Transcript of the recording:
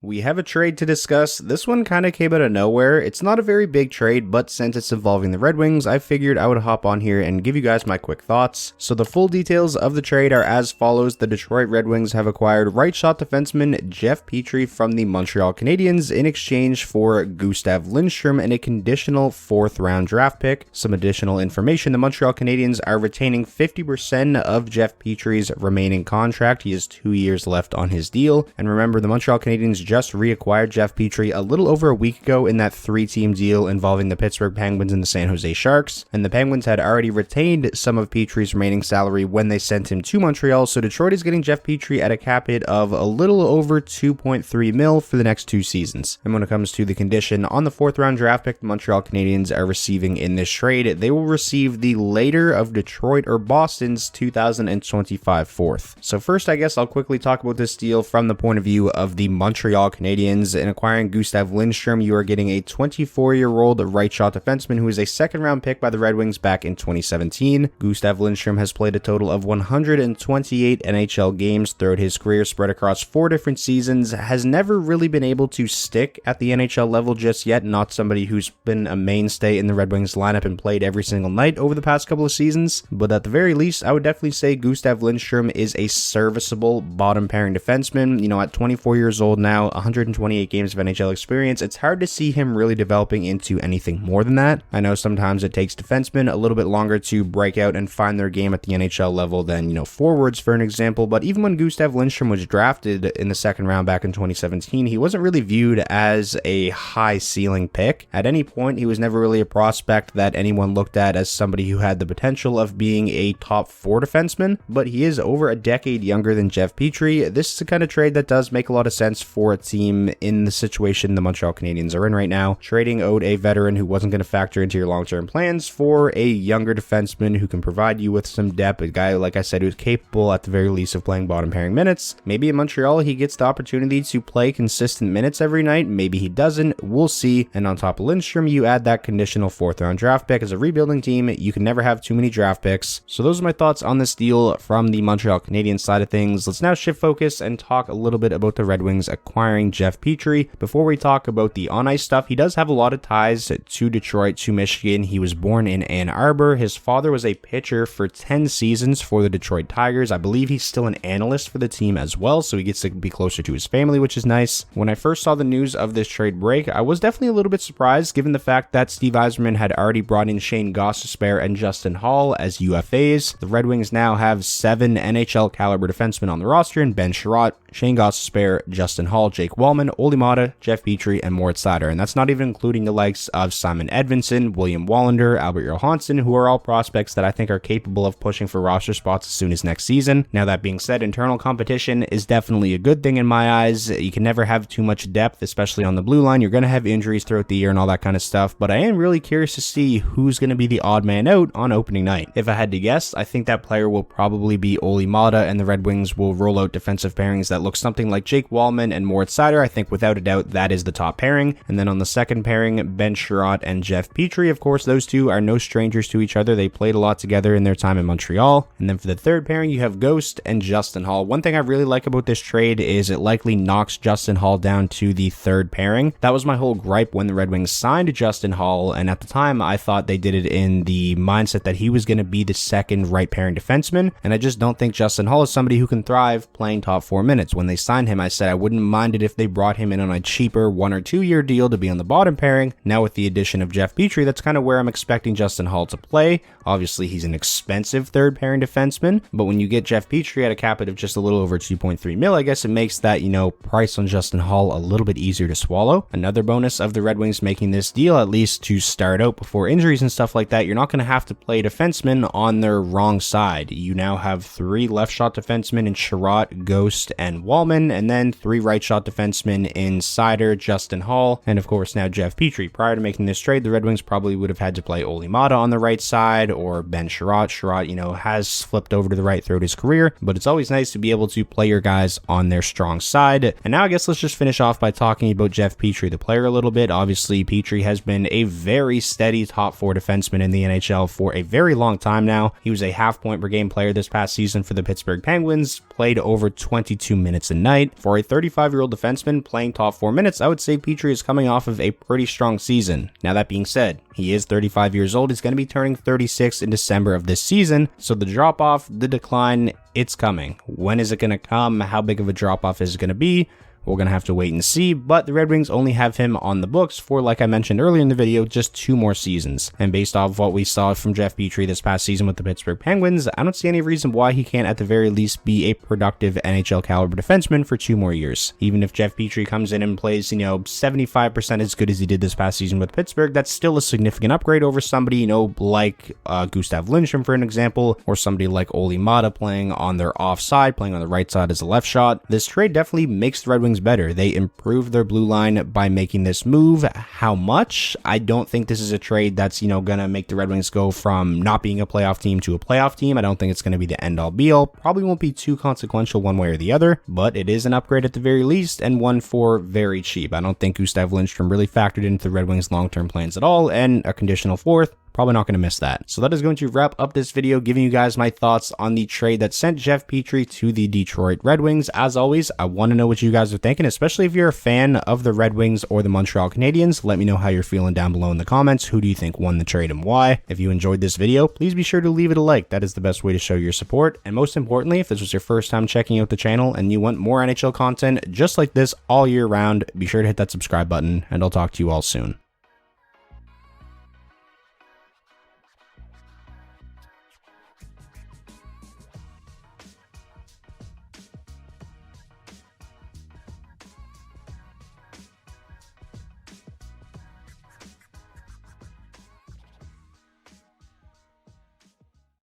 We have a trade to discuss. This one kind of came out of nowhere. It's not a very big trade, but since it's involving the Red Wings, I figured I would hop on here and give you guys my quick thoughts. So the full details of the trade are as follows. The Detroit Red Wings have acquired right shot defenseman Jeff Petry from the Montreal Canadiens in exchange for Gustav Lindstrom and a conditional 4th round draft pick. Some additional information: the Montreal Canadiens are retaining 50% of Jeff Petry's remaining contract. He has 2 years left on his deal. And remember, the Montreal Canadiens just reacquired Jeff Petry a little over a week ago in that 3-team deal involving the Pittsburgh Penguins and the San Jose Sharks, and the Penguins had already retained some of Petry's remaining salary when they sent him to Montreal, so Detroit is getting Jeff Petry at a cap hit of a little over $2.3 million for the next 2 seasons. And when it comes to the condition on the 4th round draft pick the Montreal Canadiens are receiving in this trade, they will receive the later of Detroit or Boston's 2025 4th. So first, I guess I'll quickly talk about this deal from the point of view of the Montreal Canadiens. In acquiring Gustav Lindstrom, you are getting a 24-year-old right shot defenseman who is a 2nd round pick by the Red Wings back in 2017. Gustav Lindstrom has played a total of 128 NHL games throughout his career, spread across 4 different seasons, has never really been able to stick at the NHL level just yet, not somebody who's been a mainstay in the Red Wings lineup and played every single night over the past couple of seasons, but at the very least, I would definitely say Gustav Lindstrom is a serviceable bottom pairing defenseman. You know, at 24 years old now, 128 games of NHL experience, it's hard to see him really developing into anything more than that. I know sometimes it takes defensemen a little bit longer to break out and find their game at the NHL level than, forwards for an example, but even when Gustav Lindstrom was drafted in the 2nd round back in 2017, he wasn't really viewed as a high ceiling pick. At any point, he was never really a prospect that anyone looked at as somebody who had the potential of being a top 4 defenseman, but he is over a decade younger than Jeff Petry. This is the kind of trade that does make a lot of sense for a team in the situation the Montreal Canadiens are in right now. Trading out a veteran who wasn't going to factor into your long-term plans for a younger defenseman who can provide you with some depth, a guy, like I said, who's capable at the very least of playing bottom pairing minutes. Maybe in Montreal he gets the opportunity to play consistent minutes every night, maybe he doesn't, we'll see. And on top of Lindstrom, you add that conditional 4th round draft pick. As a rebuilding team, you can never have too many draft picks. So those are my thoughts on this deal from the Montreal Canadiens side of things. Let's now shift focus and talk a little bit about the Red Wings acquiring Jeff Petry. Before we talk about the on-ice stuff, he does have a lot of ties to Detroit, to Michigan. He was born in Ann Arbor. His father was a pitcher for 10 seasons for the Detroit Tigers. I believe he's still an analyst for the team as well, so he gets to be closer to his family, which is nice. When I first saw the news of this trade break, I was definitely a little bit surprised given the fact that Steve Yzerman had already brought in Shane Gostisbehere and Justin Hall as UFAs. The Red Wings now have 7 NHL caliber defensemen on the roster in Ben Sherratt, Shane Gostisbehere, Justin Hall, Jake Wallman, Olli Maatta, Jeff Petry, and Moritz Seider. And that's not even including the likes of Simon Edvinsson, William Wallander, Albert Johansson, who are all prospects that I think are capable of pushing for roster spots as soon as next season. Now, that being said, internal competition is definitely a good thing in my eyes. You can never have too much depth, especially on the blue line. You're going to have injuries throughout the year and all that kind of stuff, but I am really curious to see who's going to be the odd man out on opening night. If I had to guess, I think that player will probably be Olli Maatta, and the Red Wings will roll out defensive pairings that look something like Jake Wallman and Moritz Seider. I think without a doubt that is the top pairing. And then on the second pairing, Ben Sherratt and Jeff Petry. Of course, those two are no strangers to each other. They played a lot together in their time in Montreal. And then for the third pairing, you have Ghost and Justin Hall. One thing I really like about this trade is it likely knocks Justin Hall down to the third pairing. That was my whole gripe when the Red Wings signed Justin Hall, and at the time I thought they did it in the mindset that he was going to be the second right pairing defenseman, and I just don't think Justin Hall is somebody who can thrive playing top 4 minutes. When they signed him, I said I wouldn't mind it if they brought him in on a cheaper 1 or 2 year deal to be on the bottom pairing. Now with the addition of Jeff Petry, that's kind of where I'm expecting Justin Hall to play. Obviously, he's an expensive third pairing defenseman, but when you get Jeff Petry at a cap hit of just a little over 2.3 mil, I guess it makes that, price on Justin Hall a little bit easier to swallow. Another bonus of the Red Wings making this deal, at least to start out before injuries and stuff like that, you're not going to have to play defensemen on their wrong side. You now have 3 left shot defensemen in Sherratt, Ghost, and Wallman, and then 3 right shot defensemen in Seider, Justin Hall, and of course now Jeff Petry. Prior to making this trade, the Red Wings probably would have had to play Olli Maatta on the right side or Ben Sherratt. Sherratt, has flipped over to the right throughout his career, but it's always nice to be able to play your guys on their strong side. And now I guess let's just finish off by talking about Jeff Petry, the player, a little bit. Obviously, Petry has been a very steady top 4 defenseman in the NHL for a very long time now. He was a half point per game player this past season for the Pittsburgh Penguins, played over 22 minutes a night. For a 35-year-old skilled defenseman playing top 4 minutes, I would say Petry is coming off of a pretty strong season. Now that being said, he is 35 years old. He's going to be turning 36 in December of this season. So the drop off, the decline, it's coming. When is it going to come? How big of a drop off is it going to be? We're going to have to wait and see, but the Red Wings only have him on the books for, like I mentioned earlier in the video, just 2 more seasons. And based off of what we saw from Jeff Petry this past season with the Pittsburgh Penguins, I don't see any reason why he can't at the very least be a productive NHL caliber defenseman for 2 more years. Even if Jeff Petry comes in and plays, 75% as good as he did this past season with Pittsburgh, that's still a significant upgrade over somebody, like Gustav Lindstrom, for an example, or somebody like Olli Mata playing on their offside, playing on the right side as a left shot. This trade definitely makes the Red Wings better. They improved their blue line by making this move. How much? I don't think this is a trade that's, gonna make the Red Wings go from not being a playoff team to a playoff team. I don't think it's gonna be the end all be all. Probably won't be too consequential one way or the other, but it is an upgrade at the very least, and one for very cheap. I don't think Gustav Lindstrom really factored into the Red Wings long-term plans at all, and a conditional 4th, probably not going to miss that. So that is going to wrap up this video, giving you guys my thoughts on the trade that sent Jeff Petry to the Detroit Red Wings. As always, I want to know what you guys are thinking, especially if you're a fan of the Red Wings or the Montreal Canadiens. Let me know how you're feeling down below in the comments. Who do you think won the trade and why? If you enjoyed this video, please be sure to leave it a like. That is the best way to show your support. And most importantly, if this was your first time checking out the channel and you want more NHL content just like this all year round, be sure to hit that subscribe button, and I'll talk to you all soon.